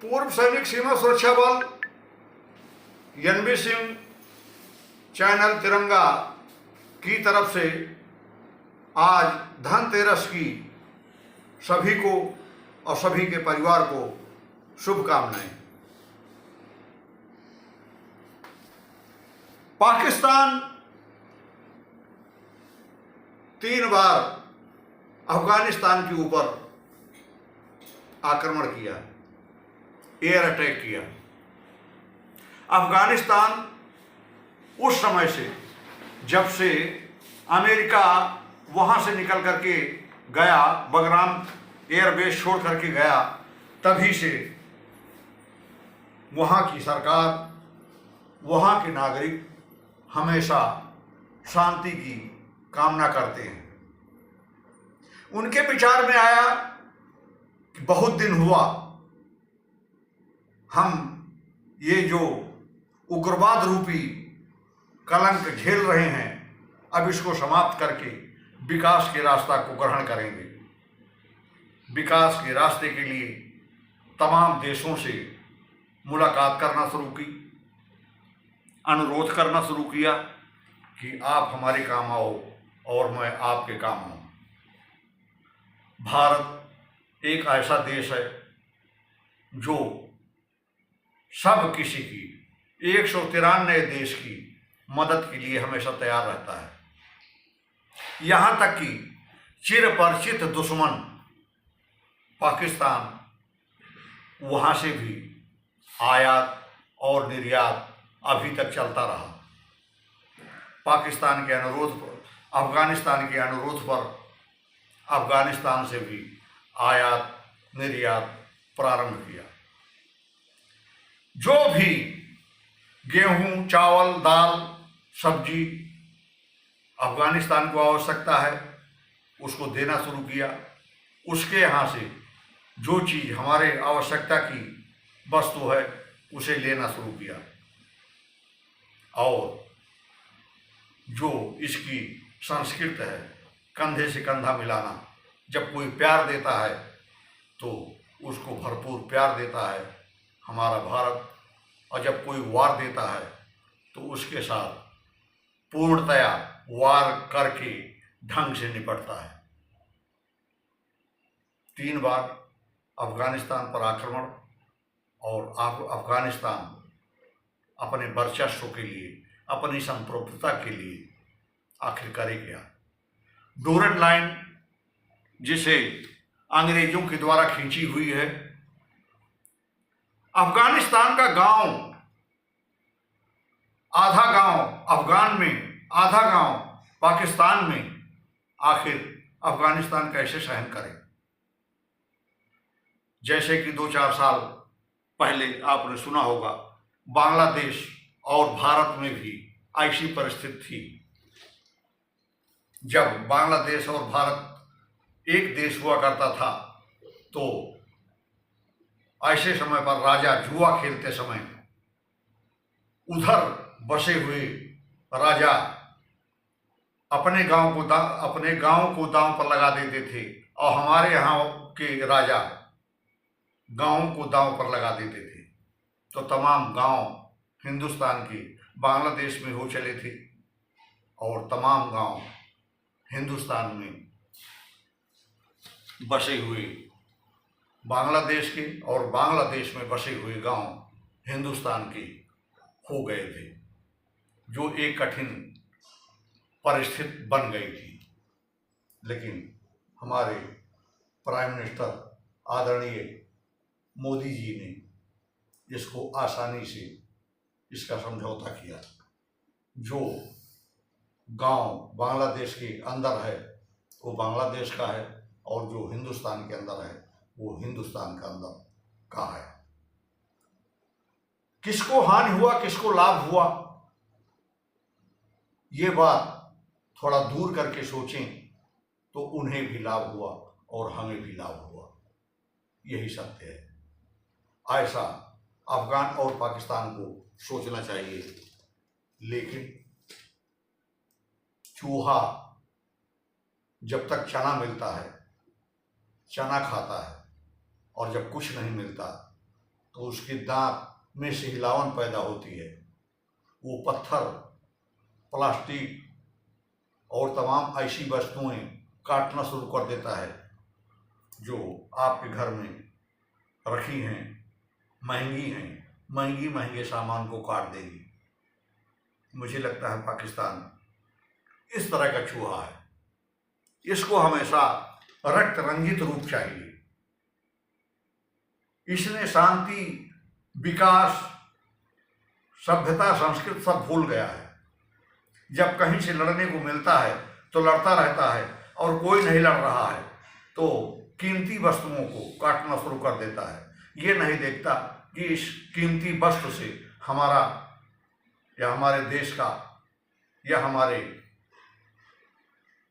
पूर्व सैनिक सीमा सुरक्षा बल एनबी सिंह चैनल तिरंगा की तरफ से आज धनतेरस की सभी को और सभी के परिवार को शुभकामनाएं। पाकिस्तान 3 बार अफगानिस्तान के ऊपर आक्रमण किया, एयर अटैक किया। अफगानिस्तान उस समय से, जब से अमेरिका वहां से निकल करके गया, बगराम एयरबेस छोड़ करके गया, तभी से वहां की सरकार, वहां के नागरिक हमेशा शांति की कामना करते हैं। उनके विचार में आया कि बहुत दिन हुआ हम ये जो उग्रवाद रूपी कलंक झेल रहे हैं, अब इसको समाप्त करके विकास के रास्ता को ग्रहण करेंगे। विकास के रास्ते के लिए तमाम देशों से मुलाकात करना शुरू की, अनुरोध करना शुरू किया कि आप हमारे काम आओ और मैं आपके काम आऊँ। भारत एक ऐसा देश है जो सब किसी की, 193 देश की मदद के लिए हमेशा तैयार रहता है। यहाँ तक कि चिरपरिचित दुश्मन पाकिस्तान, वहाँ से भी आयात और निर्यात अभी तक चलता रहा। पाकिस्तान के अनुरोध पर, अफगानिस्तान के अनुरोध पर अफगानिस्तान से भी आयात निर्यात प्रारंभ किया। जो भी गेहूं, चावल, दाल, सब्जी अफगानिस्तान को आवश्यकता है उसको देना शुरू किया। उसके यहाँ से जो चीज़ हमारे आवश्यकता की वस्तु है उसे लेना शुरू किया। और जो इसकी संस्कृत है, कंधे से कंधा मिलाना, जब कोई प्यार देता है तो उसको भरपूर प्यार देता है हमारा भारत, और जब कोई वार देता है तो उसके साथ पूर्णतया वार करके ढंग से निपटता है। 3 बार अफगानिस्तान पर आक्रमण, और अफगानिस्तान अपने वर्चस्व के लिए, अपनी संप्रभुता के लिए आखिर करे क्या। डोरन लाइन जिसे अंग्रेजों के द्वारा खींची हुई है, अफगानिस्तान का गांव, आधा गांव अफगान में, आधा गांव पाकिस्तान में, आखिर अफगानिस्तान कैसे सहन करे। जैसे कि 2-4 साल पहले आपने सुना होगा, बांग्लादेश और भारत में भी ऐसी परिस्थिति थी। जब बांग्लादेश और भारत एक देश हुआ करता था तो ऐसे समय पर राजा जुआ खेलते समय उधर बसे हुए राजा अपने गांव को दांव पर लगा देते थे, और हमारे यहाँ के राजा गांव को दांव पर लगा देते थे। तो तमाम गांव हिंदुस्तान के बांग्लादेश में हो चले थे, और तमाम गांव हिंदुस्तान में बसे हुए बांग्लादेश के, और बांग्लादेश में बसे हुए गांव हिंदुस्तान के हो गए थे, जो एक कठिन परिस्थिति बन गई थी। लेकिन हमारे प्राइम मिनिस्टर आदरणीय मोदी जी ने इसको आसानी से इसका समझौता किया। जो गांव बांग्लादेश के अंदर है वो बांग्लादेश का है, और जो हिंदुस्तान के अंदर है वो हिंदुस्तान का अंदर का है। किसको हानि हुआ, किसको लाभ हुआ, ये बात थोड़ा दूर करके सोचें तो उन्हें भी लाभ हुआ और हमें भी लाभ हुआ। यही सत्य है। ऐसा अफगान और पाकिस्तान को सोचना चाहिए। लेकिन चूहा जब तक चना मिलता है चना खाता है, और जब कुछ नहीं मिलता तो उसके दांत में से हिलावन पैदा होती है। वो पत्थर, प्लास्टिक और तमाम ऐसी वस्तुएं काटना शुरू कर देता है जो आपके घर में रखी हैं, महंगी हैं, महंगे सामान को काट देगी। मुझे लगता है पाकिस्तान इस तरह का चूहा है। इसको हमेशा रक्त रंजित रूप चाहिए। इसने शांति, विकास, सभ्यता, संस्कृत सब भूल गया है। जब कहीं से लड़ने को मिलता है तो लड़ता रहता है, और कोई नहीं लड़ रहा है तो कीमती वस्तुओं को काटना शुरू कर देता है। ये नहीं देखता कि इस कीमती वस्तु से हमारा या हमारे देश का या हमारे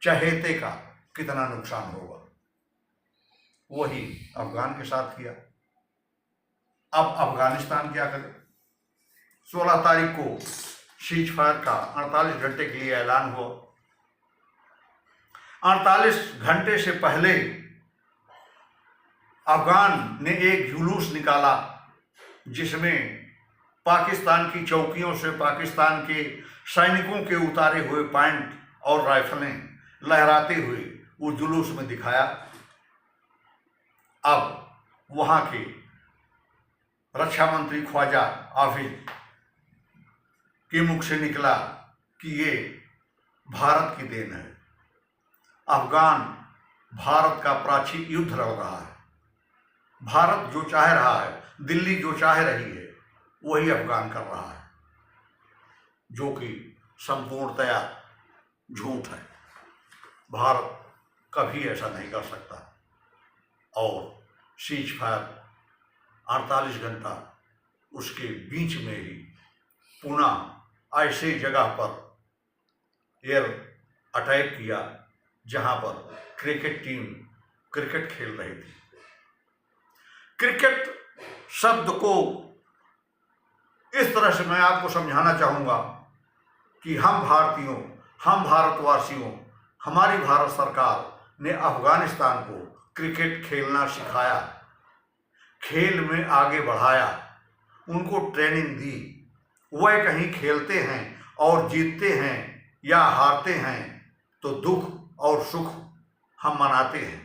चहेते का कितना नुकसान होगा। वही अफगान के साथ किया। अब अफगानिस्तान क्या करे? 16 तारीख को सीज फायर का 48 घंटे के लिए ऐलान हुआ। 48 घंटे से पहले अफगान ने एक जुलूस निकाला जिसमें पाकिस्तान की चौकियों से पाकिस्तान के सैनिकों के उतारे हुए पॉइंट और राइफलें लहराते हुए वो जुलूस में दिखाया। अब वहां के रक्षा मंत्री ख्वाजा आफिज के मुख से निकला कि ये भारत की देन है। अफगान भारत का प्राचीन युद्ध लड़ रहा है। भारत जो चाह रहा है, दिल्ली जो चाह रही है, वही अफगान कर रहा है, जो कि संपूर्णतया झूठ है। भारत कभी ऐसा नहीं कर सकता। और सीज फायर 48 घंटा उसके बीच में ही पुनः ऐसे जगह पर एयर अटैक किया जहां पर क्रिकेट टीम क्रिकेट खेल रही थी। क्रिकेट शब्द को इस तरह से मैं आपको समझाना चाहूँगा कि हम भारतीयों, हम भारतवासियों, हमारी भारत सरकार ने अफगानिस्तान को क्रिकेट खेलना सिखाया, खेल में आगे बढ़ाया, उनको ट्रेनिंग दी। वह कहीं खेलते हैं और जीतते हैं या हारते हैं तो दुख और सुख हम मनाते हैं।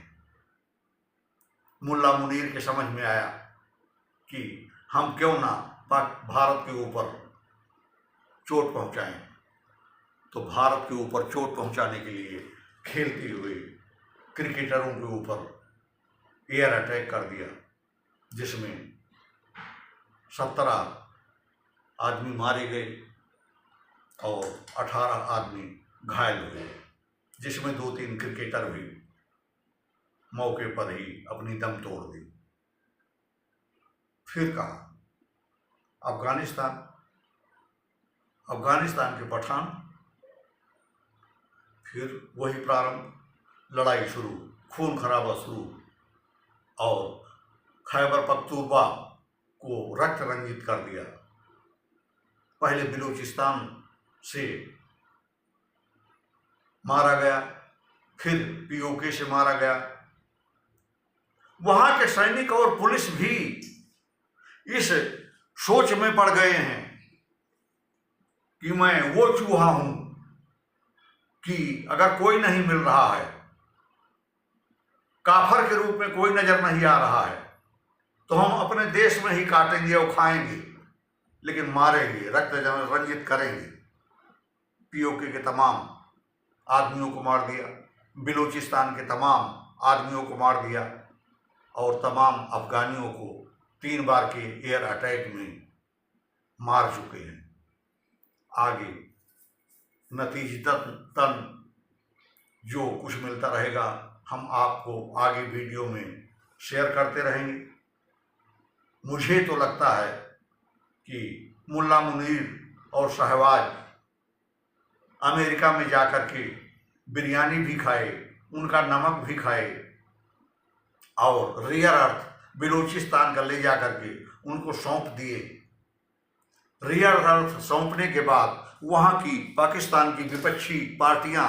मुल्ला मुनीर के समझ में आया कि हम क्यों ना भारत के ऊपर चोट पहुंचाएं, तो भारत के ऊपर चोट पहुंचाने के लिए खेलते हुए क्रिकेटरों के ऊपर एयर अटैक कर दिया, जिसमें 17 आदमी मारे गए और 18 आदमी घायल हुए, जिसमें 2-3 क्रिकेटर भी मौके पर ही अपनी दम तोड़ दी। फिर कहा अफगानिस्तान के पठान, फिर वही प्रारंभ, लड़ाई शुरू, खून खराबा शुरू, और खैबर पख्तूनख्वा को रक्त रंजित कर दिया। पहले बलूचिस्तान से मारा गया, फिर पीओके से मारा गया। वहां के सैनिक और पुलिस भी इस सोच में पड़ गए हैं कि मैं वो चूहा हूं कि अगर कोई नहीं मिल रहा है, काफर के रूप में कोई नजर नहीं आ रहा है, तो हम अपने देश में ही काटेंगे और खाएंगे, लेकिन मारेंगे, रक्त रंजित करेंगे। पीओके के तमाम आदमियों को मार दिया, बलूचिस्तान के तमाम आदमियों को मार दिया, और तमाम अफगानियों को 3 बार के एयर अटैक में मार चुके हैं। आगे नतीजतन जो कुछ मिलता रहेगा हम आपको आगे वीडियो में शेयर करते रहेंगे। मुझे तो लगता है कि मुल्ला मुनीर और शहबाज अमेरिका में जाकर के बिरयानी भी खाए, उनका नमक भी खाए, और रियर अर्थ बलूचिस्तान का ले जाकर के उनको सौंप दिए। रियर अर्थ सौंपने के बाद वहाँ की पाकिस्तान की विपक्षी पार्टियां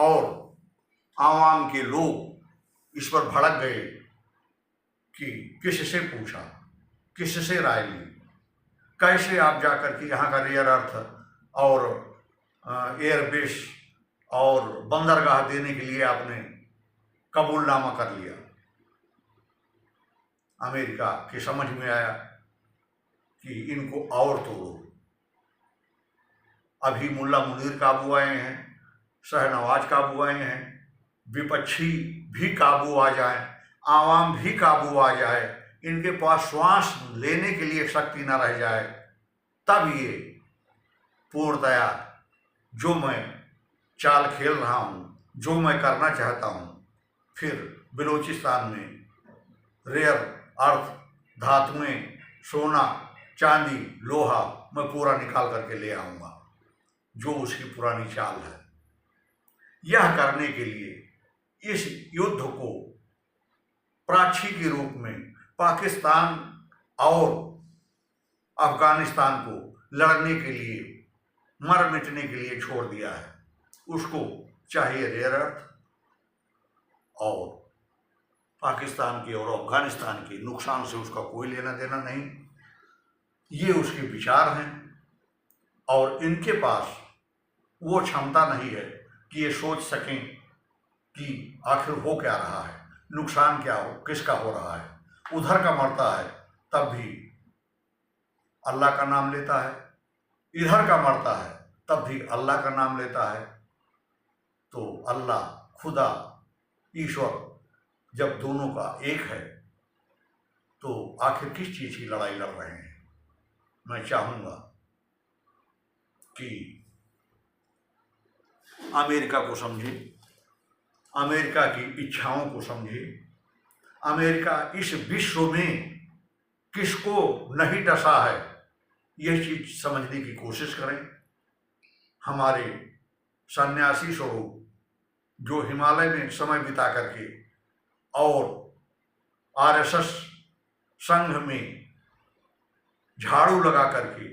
और आवाम के लोग इस पर भड़क गए कि किससे पूछा, किससे राय ली, कैसे आप जाकर के यहाँ का रेयर अर्थ और एयरबेस और बंदरगाह देने के लिए आपने कबूलनामा कर लिया। अमेरिका की समझ में आया कि इनको और तोड़ो। अभी मुल्ला मुनीर काबू आए हैं, शहनवाज काबू आए हैं, विपक्षी भी काबू आ जाए, आवाम भी काबू आ जाए, इनके पास श्वास लेने के लिए शक्ति न रह जाए, तब ये पूर्णतया जो मैं चाल खेल रहा हूँ, जो मैं करना चाहता हूँ, फिर बलूचिस्तान में रेयर अर्थ धातुएं, सोना, चांदी, लोहा मैं पूरा निकाल करके ले आऊँगा, जो उसकी पुरानी चाल है। यह करने के लिए इस युद्ध को प्राची के रूप में पाकिस्तान और अफगानिस्तान को लड़ने के लिए, मर मिटने के लिए छोड़ दिया है। उसको चाहिए रेयर अर्थ, और पाकिस्तान के और अफगानिस्तान के नुकसान से उसका कोई लेना देना नहीं। ये उसके विचार हैं और इनके पास वो क्षमता नहीं है कि ये सोच सकें कि आखिर हो क्या रहा है, नुकसान क्या हो, किसका हो रहा है। उधर का मरता है तब भी अल्लाह का नाम लेता है, इधर का मरता है तब भी अल्लाह का नाम लेता है। तो अल्लाह, खुदा, ईश्वर जब दोनों का एक है तो आखिर किस चीज़ की लड़ाई लड़ रहे हैं। मैं चाहूँगा कि अमेरिका को समझे, अमेरिका की इच्छाओं को समझे, अमेरिका इस विश्व में किसको नहीं डसा है, यह चीज़ समझने की कोशिश करें। हमारे सन्यासी स्वरूप जो हिमालय में समय बिता करके और आरएसएस संघ में झाड़ू लगा करके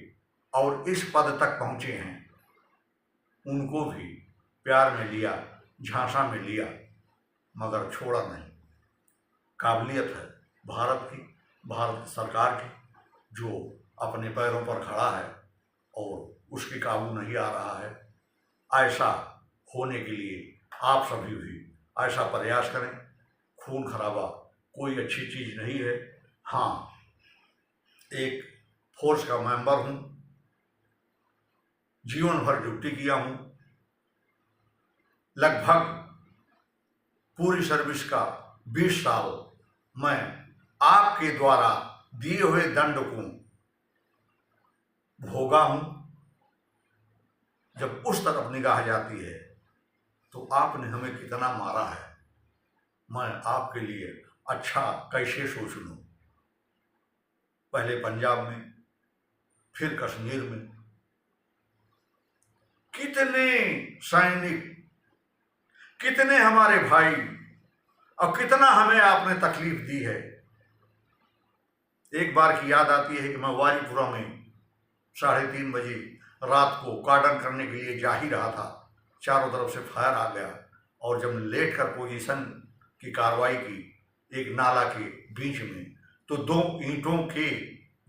और इस पद तक पहुँचे हैं, उनको भी प्यार में लिया, झांसा में लिया, मगर छोड़ा नहीं। काबिलियत है भारत की, भारत सरकार की, जो अपने पैरों पर खड़ा है और उसके काबू नहीं आ रहा है। ऐसा होने के लिए आप सभी भी ऐसा प्रयास करें। खून खराबा कोई अच्छी चीज़ नहीं है। हाँ, एक फोर्स का मेंबर हूँ, जीवन भर ड्यूटी किया हूँ, लगभग पूरी सर्विस का 20 साल मैं आपके द्वारा दिए हुए दंड को भोगा हूँ। जब उस तरफ निगाह जाती है तो आपने हमें कितना मारा है, मैं आपके लिए अच्छा कैसे सोच लूँ। पहले पंजाब में, फिर कश्मीर में कितने सैनिक, कितने हमारे भाई, और कितना हमें आपने तकलीफ दी है। एक बार की याद आती है कि मैं वारीपुरा में 3:30 बजे रात को कार्डन करने के लिए जा ही रहा था, चारों तरफ से फायर आ गया, और जब लेट कर पोजीशन की कार्रवाई की एक नाला के बीच में, तो 2 ईंटों के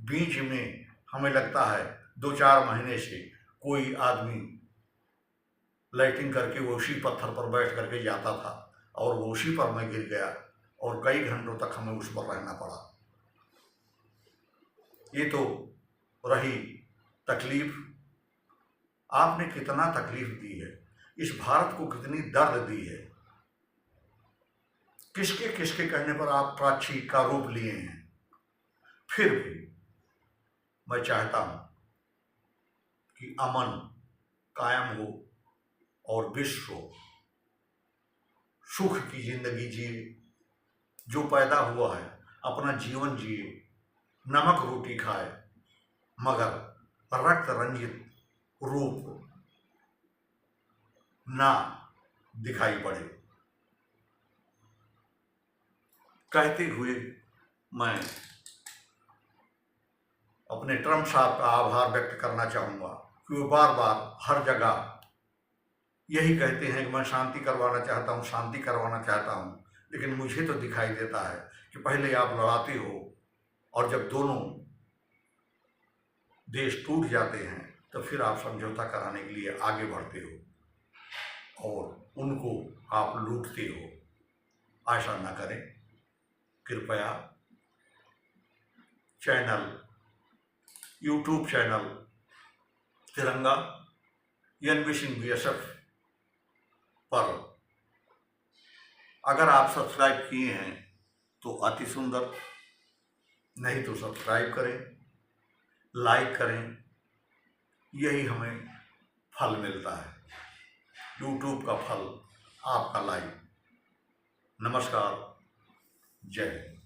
बीच में हमें लगता है 2-4 महीने से कोई आदमी लाइटिंग करके वो उसी पत्थर पर बैठ करके जाता था, और वो उसी पर मैं गिर गया और कई घंटों तक हमें उस पर रहना पड़ा। ये तो रही तकलीफ। आपने कितना तकलीफ दी है, इस भारत को कितनी दर्द दी है, किसके किसके कहने पर आप प्राची का रूप लिए हैं। फिर भी मैं चाहता हूं कि अमन कायम हो और विश्व सुख की जिंदगी जिए। जो पैदा हुआ है अपना जीवन जिए, नमक रोटी खाए, मगर रक्त रंजित रूप ना दिखाई पड़े। कहते हुए मैं अपने ट्रम्प साहब का आभार व्यक्त करना चाहूँगा कि वो बार बार हर जगह यही कहते हैं कि मैं शांति करवाना चाहता हूँ, शांति करवाना चाहता हूँ। लेकिन मुझे तो दिखाई देता है कि पहले आप लड़ाते हो, और जब दोनों देश टूट जाते हैं तो फिर आप समझौता कराने के लिए आगे बढ़ते हो और उनको आप लूटते हो। ऐसा न करें। कृपया चैनल, यूट्यूब चैनल तिरंगा एनविशिंग बीएसएफ पर अगर आप सब्सक्राइब किए हैं तो अति सुंदर, नहीं तो सब्सक्राइब करें, लाइक करें, यही हमें फल मिलता है। यूट्यूब का फल आपका लाइक। नमस्कार, जय हिंद।